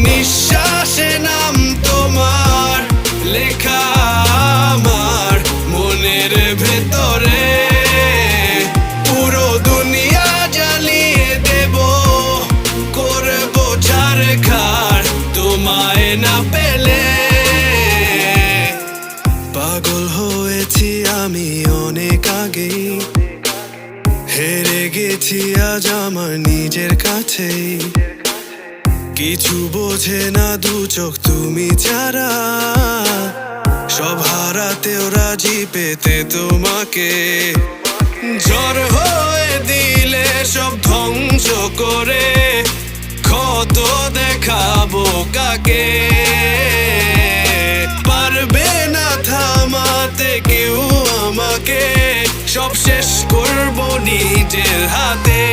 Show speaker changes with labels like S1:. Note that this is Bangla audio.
S1: নিঃশ্বাসে নাম তোমার লেখা আমার মনের ভেতরে। পুরো দুনিয়া জ্বালিয়ে দেব, করবো ছারখার তোমায় না পেলে। পাগল হয়েছি আমি অনেক আগেই, হেরে গেছি আজ আমার নিজের কাছেই। কিছু বোঝে না দু চোখ তুমি ছাড়া, সব হারাতেও রাজি পেতে তোমাকে। ঝড় হয়ে দিলে সব ধ্বংস করে ক্ষত দেখাবো কাকে। পারবে না থামাতে কেউ আমাকে, সব শেষ করবো নিজের হাতে।